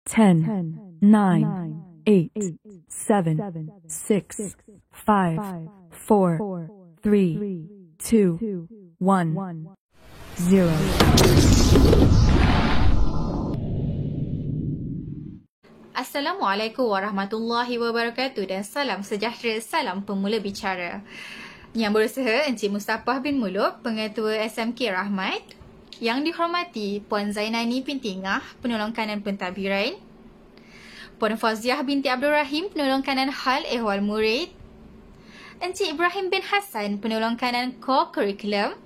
10, 9, 8, 7, 6, 5, 4, 3, 2, 1, 0. Assalamualaikum warahmatullahi wabarakatuh dan salam sejahtera, salam pemula bicara. Yang berusaha Encik Mustapha bin Muluk, Pengetua SMK Rahmat. Yang dihormati Puan Zainani binti Ngah, Penolong Kanan Pentadbiran. Puan Fauziah binti Abdul Rahim, Penolong Kanan Hal Ehwal Murid. Encik Ibrahim bin Hassan, Penolong Kanan Co-Curriculum.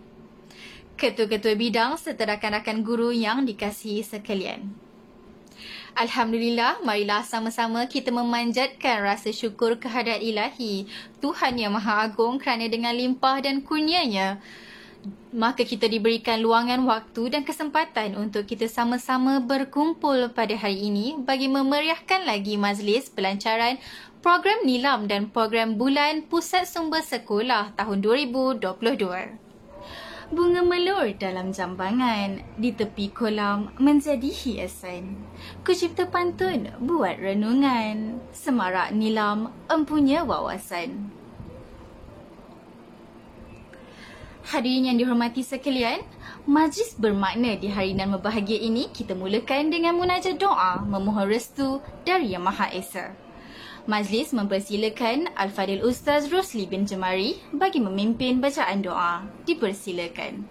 Ketua-ketua bidang serta rakan-rakan guru yang dikasihi sekalian. Alhamdulillah, marilah sama-sama kita memanjatkan rasa syukur kehadrat Ilahi, Tuhan Yang Maha Agung, kerana dengan limpah dan kurnianya, maka kita diberikan luangan waktu dan kesempatan untuk kita sama-sama berkumpul pada hari ini bagi memeriahkan lagi majlis pelancaran program Nilam dan program Bulan Pusat Sumber Sekolah tahun 2022. Bunga melur dalam jambangan, di tepi kolam menjadi hiasan. Ku cipta pantun buat renungan, semarak nilam empunya wawasan. Hadirin yang dihormati sekalian, majlis bermakna di hari nan berbahagia ini kita mulakan dengan munajat doa memohon restu dari Yang Maha Esa. Majlis mempersilakan Al-Fadil Ustaz Rosli bin Jemari bagi memimpin bacaan doa. Dipersilakan.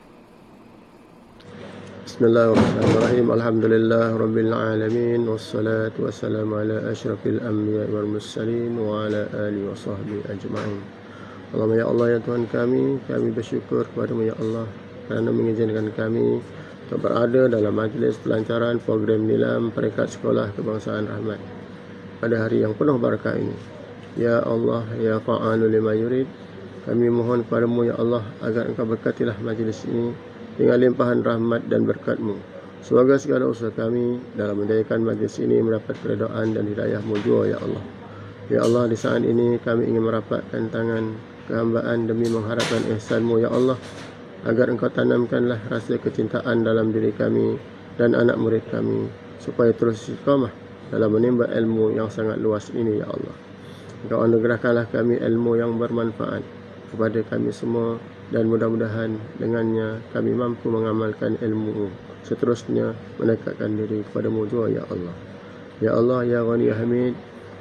Bismillahirrahmanirrahim. Alhamdulillah Rabbil Alamin. Wassalatu wassalamu ala ashrafil anbiya wal mursalin wa ala alihi wa sahbihi ajma'in. Allahumma ya Allah ya Tuhan kami bersyukur kepada-Mu ya Allah kerana mengizinkan kami untuk berada dalam majlis pelancaran program Nilam Peringkat Sekolah Kebangsaan Rahmat pada hari yang penuh barakah ini. Ya Allah, ya fa'alu lima yurid, kami mohon kepadamu ya Allah agar Engkau berkatilah majlis ini dengan limpahan rahmat dan berkat-Mu. Semoga segala usaha kami dalam mendayakan majlis ini mendapat keredaan dan hidayah-Mu jua ya Allah. Ya Allah, di saat ini kami ingin merapatkan tangan kehambaan demi mengharapkan ihsan-Mu ya Allah, agar Engkau tanamkanlah rasa kecintaan dalam diri kami dan anak murid kami supaya terus istiqamah dalam menimba ilmu yang sangat luas ini ya Allah. Engkau anugerahkanlah kami ilmu yang bermanfaat kepada kami semua dan mudah-mudahan dengannya kami mampu mengamalkan ilmu seterusnya mendekatkan diri kepada-Mu jua ya Allah. Ya Allah, ya Ghani ya Hamid,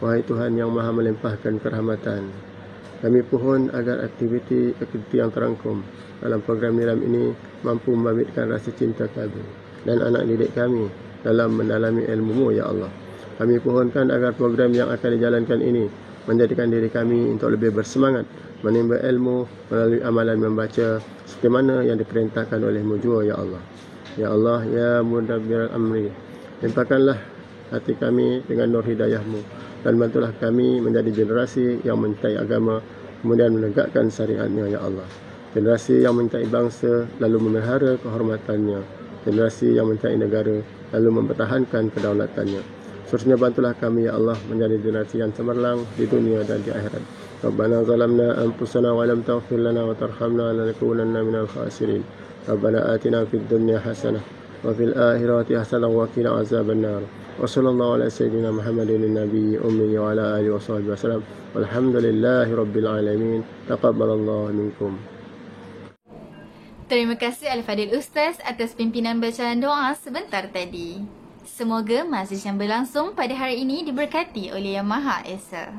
wahai Tuhan yang Maha melimpahkan kerahmatan, kami pohon agar aktiviti yang terangkum dalam program Nilam ini mampu membangkitkan rasa cinta kami dan anak didik kami dalam mendalami ilmu-Mu ya Allah. Kami pohonkan agar program yang akan dijalankan ini menjadikan diri kami untuk lebih bersemangat menimba ilmu melalui amalan membaca seperti mana yang diperintahkan oleh-Mu jua ya Allah. Ya Allah, ya Mudabbir amri, limpahkanlah hati kami dengan nur hidayah-Mu dan bantulah kami menjadi generasi yang mencintai agama kemudian menegakkan syariatnya ya Allah. Generasi yang mencintai bangsa lalu memelihara kehormatannya. Generasi yang mencintai negara lalu mempertahankan kedaulatannya. Seterusnya bantulah kami ya Allah menjadi generasi yang cemerlang di dunia dan di akhirat. Rabbana zalamna anfusana wa lam taghfir lana wa tarhamna lanakunanna minal khasirin. Rabbana atina fid dunya hasanah wa fil akhirati hasanah wa qina azabannar. Wa sallallahu ala sayyidina Muhammadin nabiyyi ummi wa ala alihi wa sahbihi wasallam. Walhamdulillahi rabbil alamin. Taqabbalallahu minkum. Terima kasih Al-Fadil Ustaz atas pimpinan bacaan doa sebentar tadi. Semoga majlis yang berlangsung pada hari ini diberkati oleh Yang Maha Esa.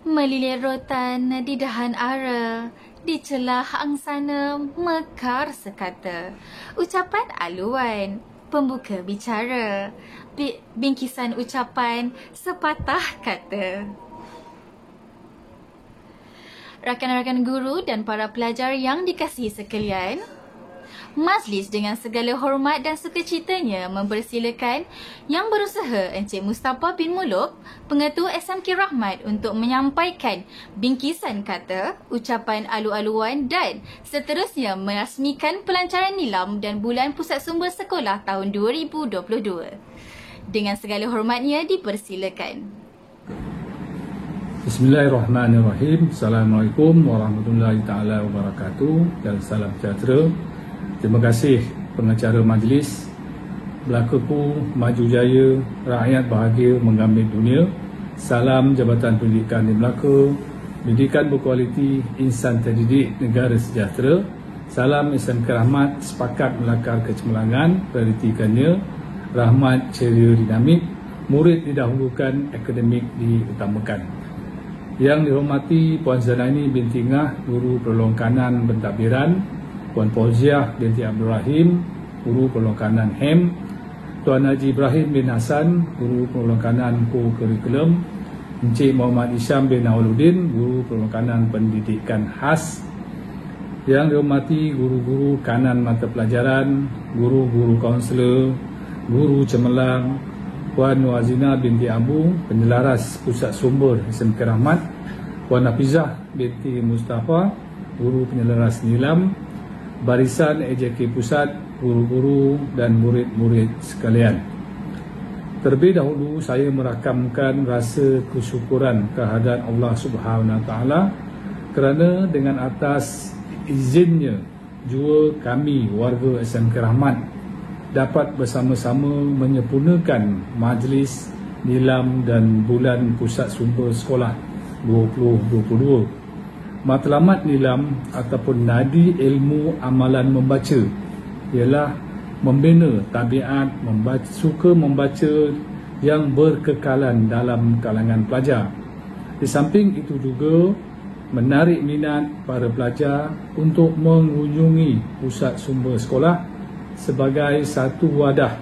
Melilir rotan di dahan ara, di celah angsana mekar sekata. Ucapan aluan, pembuka bicara, bingkisan ucapan sepatah kata. Rakan-rakan guru dan para pelajar yang dikasihi sekalian, majlis dengan segala hormat dan sukacitanya mempersilakan Yang Berusaha Encik Mustapha bin Muluk, Pengetua SMK Rahmat untuk menyampaikan bingkisan kata, ucapan alu-aluan dan seterusnya merasmikan pelancaran Nilam dan Bulan Pusat Sumber Sekolah tahun 2022. Dengan segala hormatnya dipersilakan. Bismillahirrahmanirrahim. Assalamualaikum warahmatullahi taala wabarakatuh dan salam sejahtera. Terima kasih pengacara majlis Belakaku maju jaya, rakyat bahagia mengambil dunia. Salam Jabatan Pendidikan di Melaka, pendidikan berkualiti, insan terdidik, negara sejahtera. Salam SMK Rahmat, sepakat melakar kecemerlangan, prioritikannya rahmat, ceria, dinamik, murid didahulukan, akademik diutamakan. Yang dihormati Puan Zainaini binti Ngah, Guru Penolong Kanan Pentadbiran, Puan Fauziah binti Abdul Rahim, Guru Penolong Kanan HEM, Tuan Haji Ibrahim bin Hassan, Guru Penolong Kanan Co-Curriculum, Encik Muhammad Isyam bin Awaludin, Guru Penolong Kanan Pendidikan Khas. Yang dihormati guru-guru kanan mata pelajaran, guru-guru kaunselor, guru cemerlang, Puan Nuazina binti Abu, Penyelaras Pusat Sumber SMK Rahmat, Puan Hafizah binti Mustafa, Guru Penyelaras Nilam, barisan EJK Pusat, guru-guru dan murid-murid sekalian. Terlebih dahulu saya merakamkan rasa kesyukuran kehadirat Allah Subhanahu Wa Taala kerana dengan atas izinnya jua kami warga SMK Rahmat dapat bersama-sama menyempurnakan majlis nilam dan bulan pusat sumber sekolah 2022. Matlamat nilam ataupun nadi ilmu amalan membaca ialah membina tabiat suka membaca yang berkekalan dalam kalangan pelajar. Di samping itu juga menarik minat para pelajar untuk mengunjungi pusat sumber sekolah sebagai satu wadah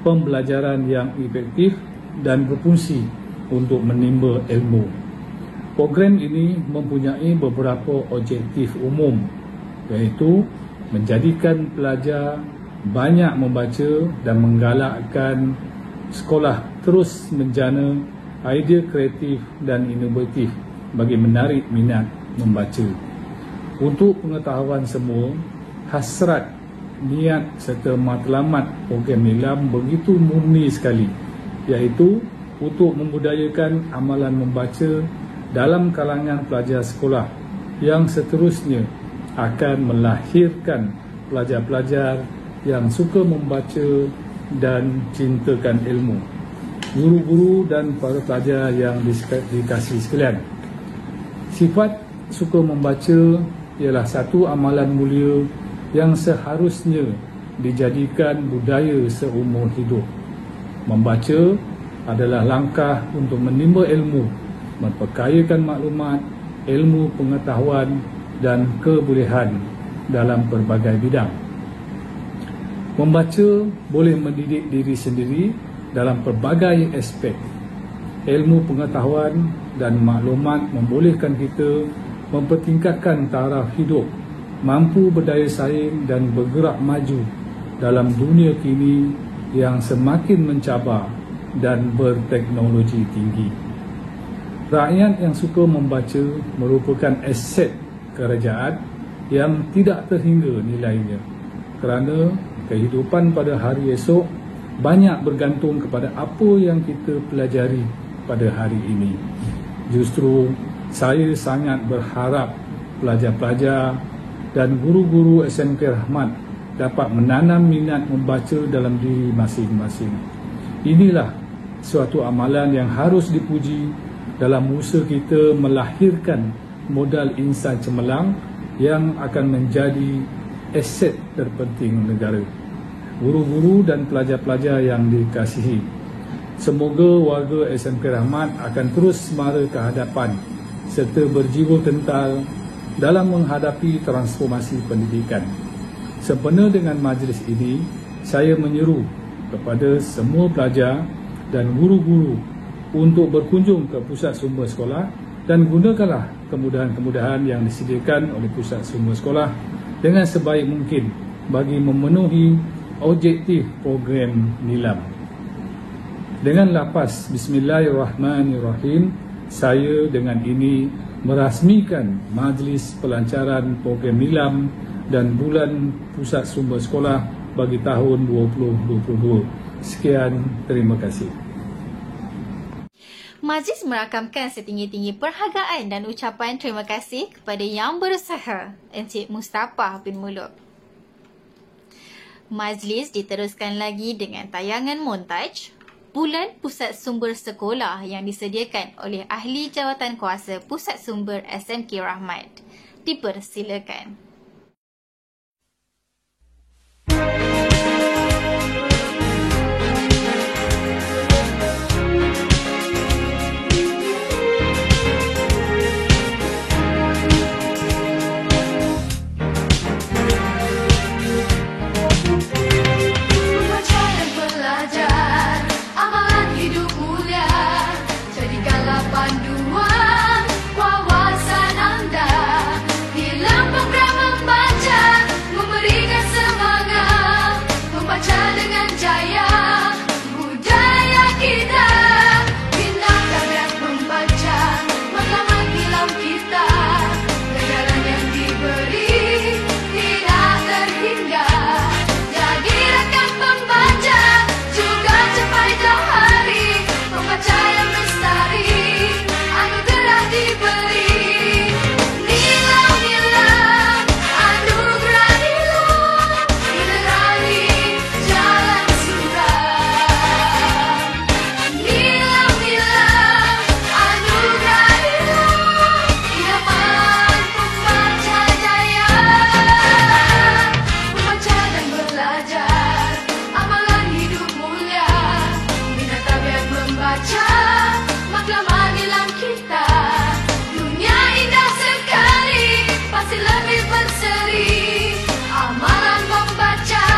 pembelajaran yang efektif dan berfungsi untuk menimba ilmu. Program ini mempunyai beberapa objektif umum, iaitu menjadikan pelajar banyak membaca dan menggalakkan sekolah terus menjana idea kreatif dan inovatif bagi menarik minat membaca. Untuk pengetahuan semua, hasrat, niat serta matlamat program nilam begitu murni sekali, iaitu untuk membudayakan amalan membaca dalam kalangan pelajar sekolah yang seterusnya akan melahirkan pelajar-pelajar yang suka membaca dan cintakan ilmu. Guru-guru dan para pelajar yang dikasihi sekalian, sifat suka membaca ialah satu amalan mulia yang seharusnya dijadikan budaya seumur hidup. Membaca adalah langkah untuk menimba ilmu, memperkayakan maklumat, ilmu pengetahuan dan kebolehan dalam pelbagai bidang. Membaca boleh mendidik diri sendiri dalam pelbagai aspek. Ilmu pengetahuan dan maklumat membolehkan kita mempertingkatkan taraf hidup, mampu berdaya saing dan bergerak maju dalam dunia kini yang semakin mencabar dan berteknologi tinggi. Rakyat yang suka membaca merupakan aset kerajaan yang tidak terhingga nilainya, kerana kehidupan pada hari esok banyak bergantung kepada apa yang kita pelajari pada hari ini. Justru saya sangat berharap pelajar-pelajar dan guru-guru SMK Rahmat dapat menanam minat membaca dalam diri masing-masing. Inilah suatu amalan yang harus dipuji dalam usaha kita melahirkan modal insan cemerlang yang akan menjadi aset terpenting negara. Guru-guru dan pelajar-pelajar yang dikasihi, semoga warga SMK Rahmat akan terus semara ke hadapan serta berjiwa kental dalam menghadapi transformasi pendidikan. Sempena dengan majlis ini, saya menyeru kepada semua pelajar dan guru-guru untuk berkunjung ke pusat sumber sekolah dan gunakanlah kemudahan-kemudahan yang disediakan oleh pusat sumber sekolah dengan sebaik mungkin bagi memenuhi objektif program nilam. Dengan lafaz Bismillahirrahmanirrahim, saya dengan ini merasmikan majlis pelancaran program nilam dan bulan pusat sumber sekolah bagi tahun 2022. Sekian, terima kasih. Majlis merakamkan setinggi-tinggi perhargaan dan ucapan terima kasih kepada Yang Berusaha, Encik Mustafa bin Muluk. Majlis diteruskan lagi dengan tayangan montaj Bulan Pusat Sumber Sekolah yang disediakan oleh Ahli Jawatan Kuasa Pusat Sumber SMK Rahmat. Dipersilakan. Panduan wawasan anda dalam program membaca, memberikan semangat, membaca dengan jaya budaya kita, bina tabiat membaca, matlamat ilmu kita, pelajaran yang diberi tidak terhingga, jadi rekan pembaca juga capai jauh hari, membaca yang lestari diberi nilau-nilau anugerah nilau menerangi jalan suram, nilau-nilau anugerah nilau idaman pembaca jaya, membaca dan belajar amalan hidup mulia, bina tabiat membaca maklumat nilam kita. Pasti lebih berseri, amalan membaca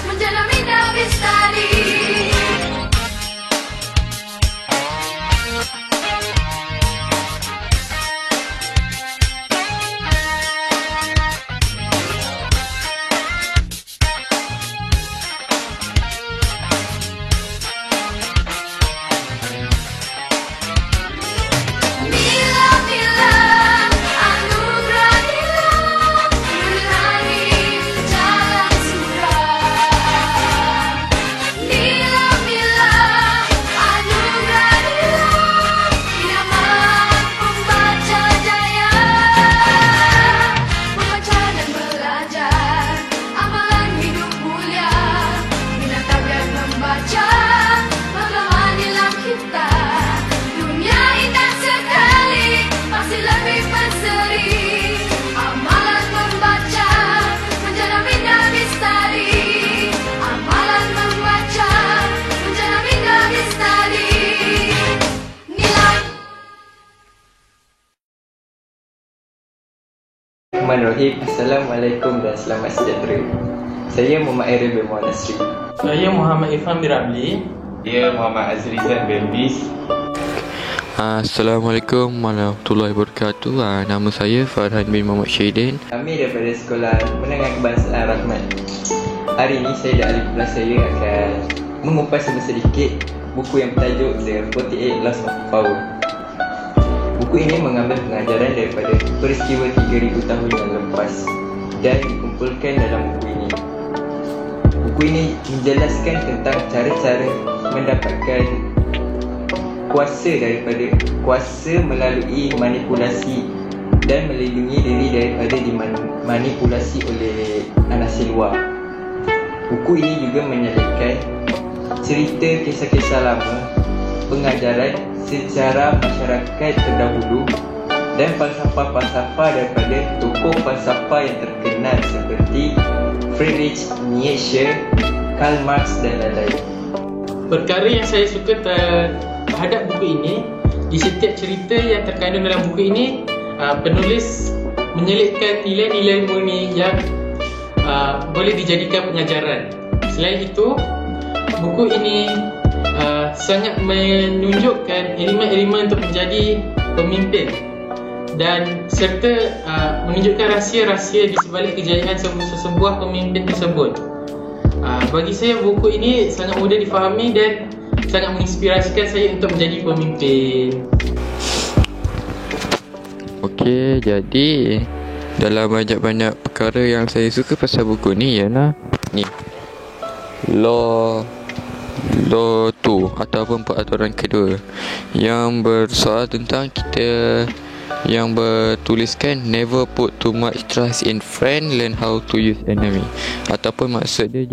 menjaga minda bestari. Bismillahirrahmanirrahim. Assalamualaikum dan selamat sejahtera. Saya Muhammad Airil bin Muhammad Nasri. Saya Muhammad Irfan bin Rabli. Saya Muhammad Azrizan bin Bis. Assalamualaikum warahmatullahi wabarakatuh. Nama saya Farhan bin Muhammad Syahidin. Kami daripada Sekolah Menengah Kebangsaan Rahmat. Hari ini saya dan ahli kelas saya akan mengupas sedikit buku yang bertajuk The 48 Laws of Power. Buku ini mengambil pengajaran daripada peristiwa 3000 tahun yang lepas dan dikumpulkan dalam buku ini. Buku ini menjelaskan tentang cara-cara mendapatkan kuasa melalui manipulasi dan melindungi diri daripada dimanipulasi oleh anasir luar. Buku ini juga menyelipkan cerita kisah-kisah lama, pengajaran sejarah masyarakat terdahulu dan falsafah-falsafah daripada tokoh falsafah yang terkenal seperti Friedrich Nietzsche, Karl Marx dan lain-lain. Perkara yang saya suka terhadap buku ini, di setiap cerita yang terkandung dalam buku ini, penulis menyelipkan nilai-nilai murni yang boleh dijadikan pengajaran. Selain itu, buku ini sangat menunjukkan elemen-elemen untuk menjadi pemimpin dan serta menunjukkan rahsia-rahsia di sebalik kejayaan sebuah pemimpin tersebut. Bagi saya, buku ini sangat mudah difahami dan sangat menginspirasikan saya untuk menjadi pemimpin. Okey, jadi dalam banyak-banyak perkara yang saya suka pasal buku ni ialah ni, Law 2 ataupun peraturan kedua yang bersoal tentang kita yang bertuliskan never put too much trust in friend, learn how to use enemy. Ataupun maksud dia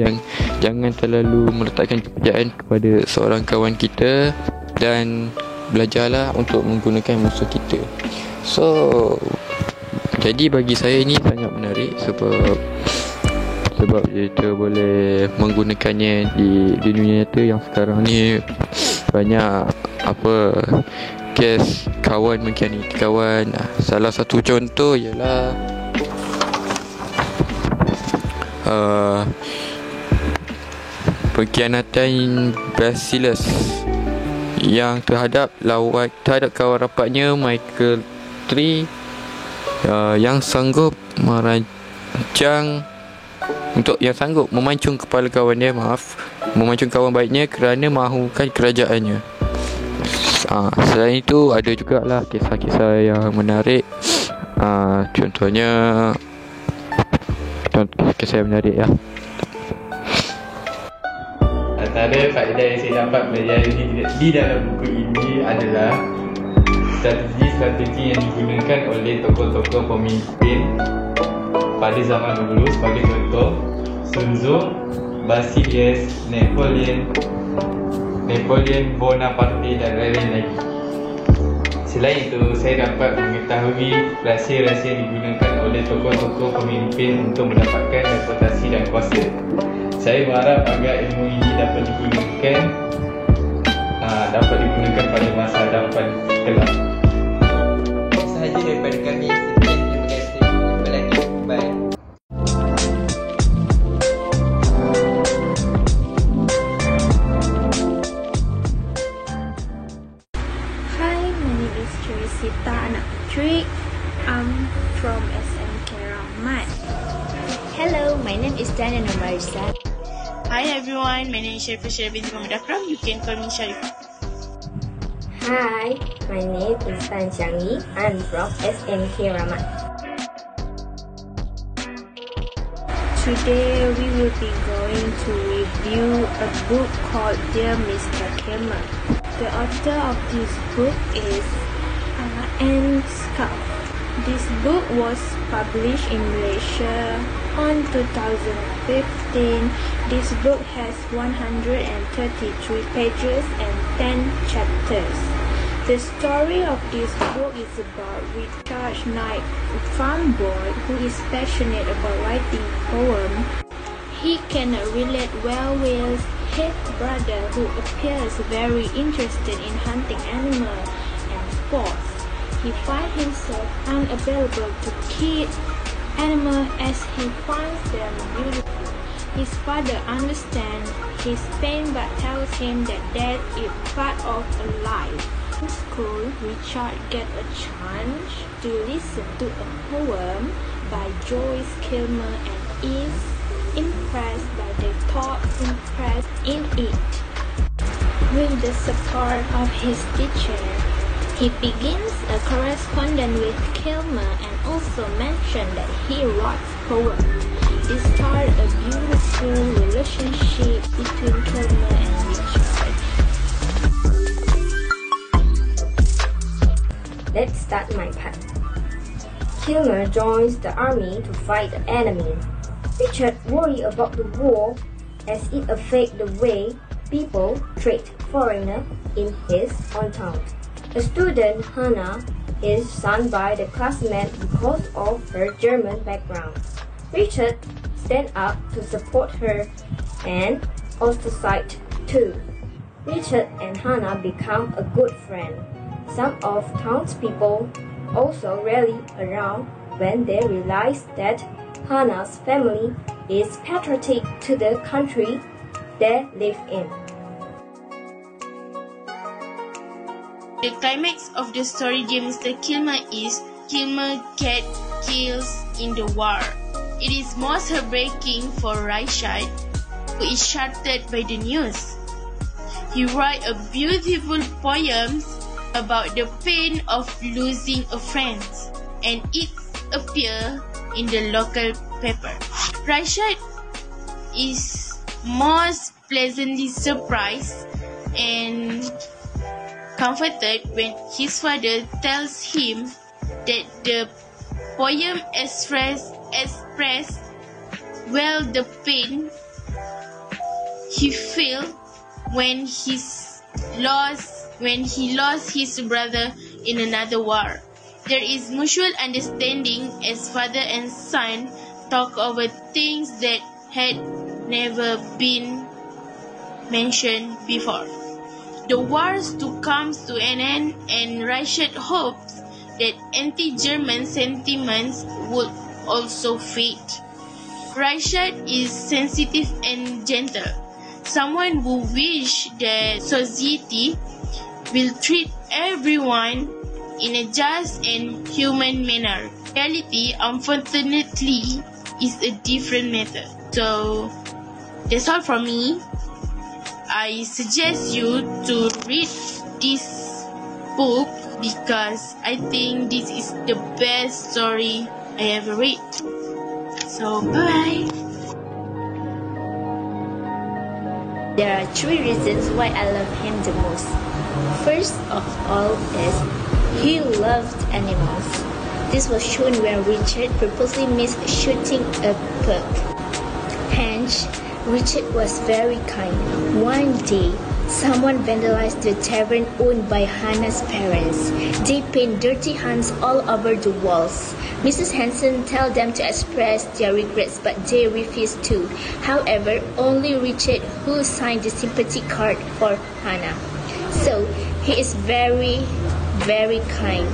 jangan terlalu meletakkan kepercayaan kepada seorang kawan kita dan belajarlah untuk menggunakan musuh kita. So jadi bagi saya ini sangat menarik sebab kita boleh menggunakannya di dunia nyata yang sekarang ni banyak kes kawan mengkhianati kawan. Salah satu contoh ialah pengkhianatan Bacillus yang terhadap kawan rapatnya Michael Tree yang sanggup memancung kepala kawan dia, memancung kawan baiknya kerana mahukan kerajaannya. Selain itu ada jugalah kisah-kisah yang menarik. Contohnya kisah yang menarik ya. Antara faedah yang saya dapat belajar di dalam buku ini adalah strategi yang digunakan oleh tokoh-tokoh pemimpin pada zaman dahulu, sebagai contoh Sun Tzu, Bacillus, Napoleon Bonaparte dan lain-lain lagi. Selain itu, saya dapat mengetahui rahsia-rahsia yang digunakan oleh tokoh-tokoh pemimpin untuk mendapatkan reputasi dan kuasa. Saya berharap agar ilmu ini dapat digunakan pada masa hadapan kelak. Sahaja daripada kami. Terima kasih. Jumpa lagi. Bye. Hi, my name is Trisita Anak Putri. I'm from SMK Rahmat. Hello, my name is Dana Marisa. Hi everyone, my name is Sharifah Syarif binti Muhammad Akram. You can call me Sharifah. Hi, my name is Tan Xiangyi. I'm from SMK Rahmat. Today we will be going to review a book called Dear Mr. Kilmer. The author of this book is Anne Scuff. This book was published in Malaysia on 2015. This book has 133 pages and 10 chapters. The story of this book is about Richard Knight, a farm boy who is passionate about writing poems. He cannot relate well with his brother, who appears very interested in hunting animals and sports. He finds himself unavailable to kill animals as he finds them beautiful. His father understands his pain but tells him that death is part of life. In school, Richard gets a chance to listen to a poem by Joyce Kilmer and is impressed by the thoughts expressed in it. With the support of his teacher, he begins a correspondence with Kilmer and also mentions that he writes poems. This started a beautiful relationship between Kilmer and Richard. Let's start my part. Kilmer joins the army to fight the enemy. Richard worries about the war as it affects the way people treat foreigners in his own town. The student Hannah is shunned by the classmates because of her German background. Richard stands up to support her and ostracized too. Richard and Hannah become a good friend. Some of townspeople also rally around when they realize that Hannah's family is patriotic to the country they live in. The climax of the story Dear Mr. Kilmer is Kilmer gets killed in the war. It is most heartbreaking for Richard, who is shattered by the news. He writes a beautiful poem about the pain of losing a friend, and it appears in the local paper. Richard is most pleasantly surprised and comforted when his father tells him that the poem express well the pain he felt when he lost his brother in another war. There is mutual understanding as father and son talk over things that had never been mentioned before. The wars to come to an end, and Reichert hopes that anti-German sentiments would also fade. Reichert is sensitive and gentle, someone who wishes that society will treat everyone in a just and human manner. Reality, unfortunately, is a different matter. So, that's all from me. I suggest you to read this book because I think this is the best story I ever read. So, bye. There are 3 reasons why I love him the most. First of all is he loved animals. This was shown when Richard purposely missed shooting a pug. Hence, Richard was very kind. One day, someone vandalized the tavern owned by Hannah's parents. They paint dirty hands all over the walls. Mrs. Hansen tells them to express their regrets, but they refuse to. However, only Richard who signed the sympathy card for Hannah. So, he is very, very kind.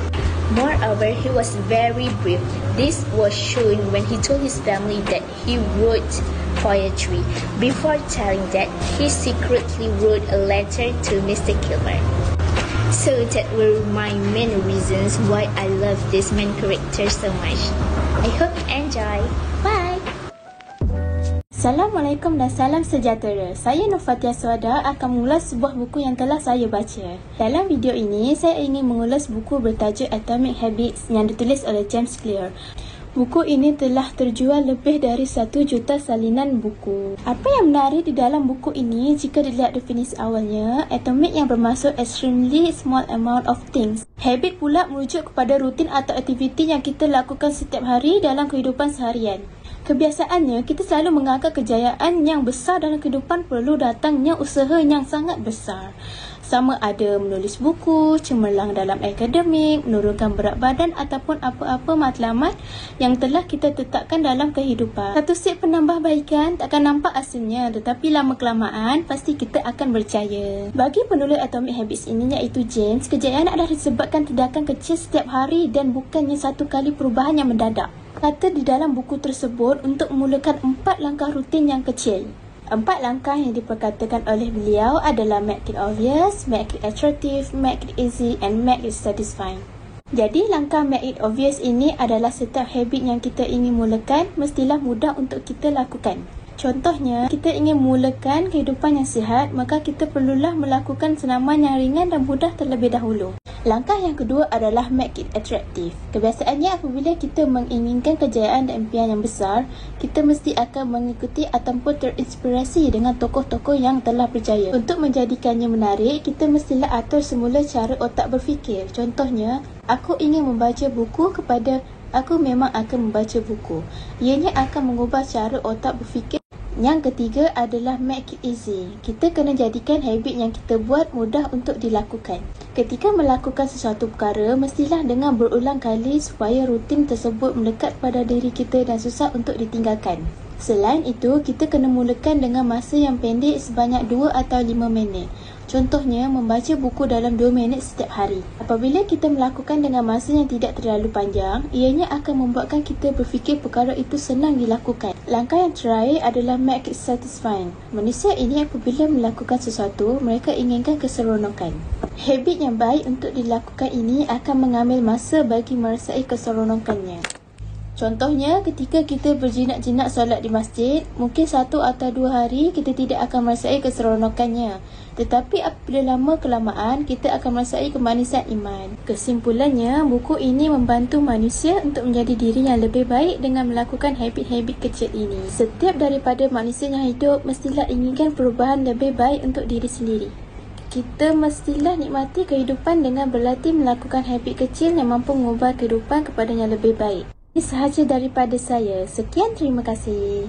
Moreover, he was very brave. This was shown when he told his family that he wrote poetry. Before telling that, he secretly wrote a letter to Mr. Kilmer. So that were my main reasons why I love this main character so much. I hope you enjoy. Bye! Assalamualaikum dan salam sejahtera. Saya Nur Fatia Suada akan mengulas sebuah buku yang telah saya baca. Dalam video ini, saya ingin mengulas buku bertajuk Atomic Habits yang ditulis oleh James Clear. Buku ini telah terjual lebih dari 1 juta salinan buku. Apa yang menarik di dalam buku ini jika dilihat definisi awalnya, atomic yang bermaksud extremely small amount of things. Habit pula merujuk kepada rutin atau aktiviti yang kita lakukan setiap hari dalam kehidupan seharian. Kebiasaannya, kita selalu menganggap kejayaan yang besar dalam kehidupan perlu datangnya usaha yang sangat besar. Sama ada menulis buku, cemerlang dalam akademik, menurunkan berat badan ataupun apa-apa matlamat yang telah kita tetapkan dalam kehidupan. Satu set penambahbaikan takkan nampak aslinya, tetapi lama-kelamaan pasti kita akan percaya. Bagi penulis Atomic Habits ini iaitu James, kejayaan adalah disebabkan tindakan kecil setiap hari dan bukannya satu kali perubahan yang mendadak. Kata di dalam buku tersebut untuk memulakan 4 langkah rutin yang kecil. 4 langkah yang diperkatakan oleh beliau adalah make it obvious, make it attractive, make it easy and make it satisfying. Jadi langkah make it obvious ini adalah setiap habit yang kita ingin mulakan mestilah mudah untuk kita lakukan. Contohnya, kita ingin memulakan kehidupan yang sihat, maka kita perlulah melakukan senaman yang ringan dan mudah terlebih dahulu. Langkah yang kedua adalah make it attractive. Kebiasaannya apabila kita menginginkan kejayaan dan impian yang besar, kita mesti akan mengikuti ataupun terinspirasi dengan tokoh-tokoh yang telah berjaya. Untuk menjadikannya menarik, kita mestilah atur semula cara otak berfikir. Contohnya, aku ingin membaca buku kepada aku memang akan membaca buku. Ianya akan mengubah cara otak berfikir. Yang ketiga adalah make it easy. Kita kena jadikan habit yang kita buat mudah untuk dilakukan. Ketika melakukan sesuatu perkara, mestilah dengan berulang kali supaya rutin tersebut melekat pada diri kita dan susah untuk ditinggalkan. Selain itu, kita kena mulakan dengan masa yang pendek sebanyak 2 atau 5 minit. Contohnya, membaca buku dalam 2 minit setiap hari. Apabila kita melakukan dengan masa yang tidak terlalu panjang, ianya akan membuatkan kita berfikir perkara itu senang dilakukan. Langkah yang terakhir adalah make it satisfying. Manusia ini apabila melakukan sesuatu, mereka inginkan keseronokan. Habit yang baik untuk dilakukan ini akan mengambil masa bagi merasai keseronokannya. Contohnya, ketika kita berjinak-jinak solat di masjid, mungkin 1 atau 2 hari kita tidak akan merasai keseronokannya. Tetapi apabila lama-kelamaan, kita akan merasai kemanisan iman. Kesimpulannya, buku ini membantu manusia untuk menjadi diri yang lebih baik dengan melakukan habit-habit kecil ini. Setiap daripada manusia yang hidup mestilah inginkan perubahan lebih baik untuk diri sendiri. Kita mestilah nikmati kehidupan dengan berlatih melakukan habit kecil yang mampu mengubah kehidupan kepada yang lebih baik. Ini sahaja daripada saya. Sekian, terima kasih.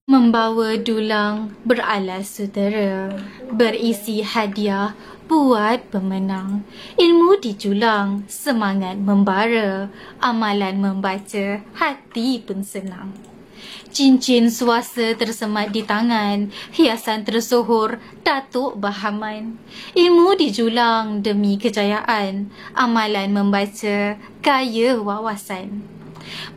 Membawa dulang beralas sutera, berisi hadiah buat pemenang. Ilmu dijulang, semangat membara, amalan membaca, hati pun senang. Cincin suasa tersemat di tangan, hiasan tersohor, Datuk Bahaman. Ilmu dijulang demi kejayaan, amalan membaca, kaya wawasan.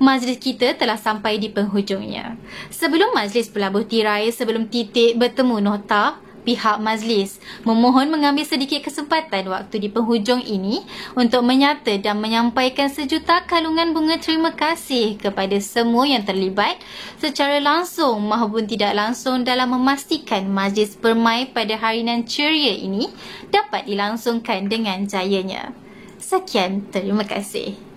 Majlis kita telah sampai di penghujungnya. Sebelum majlis berlabuh tirai, sebelum titik bertemu nota, pihak majlis memohon mengambil sedikit kesempatan waktu di penghujung ini untuk menyata dan menyampaikan sejuta kalungan bunga terima kasih kepada semua yang terlibat secara langsung maupun tidak langsung dalam memastikan majlis permai pada hari nan ceria ini dapat dilangsungkan dengan jayanya. Sekian, terima kasih.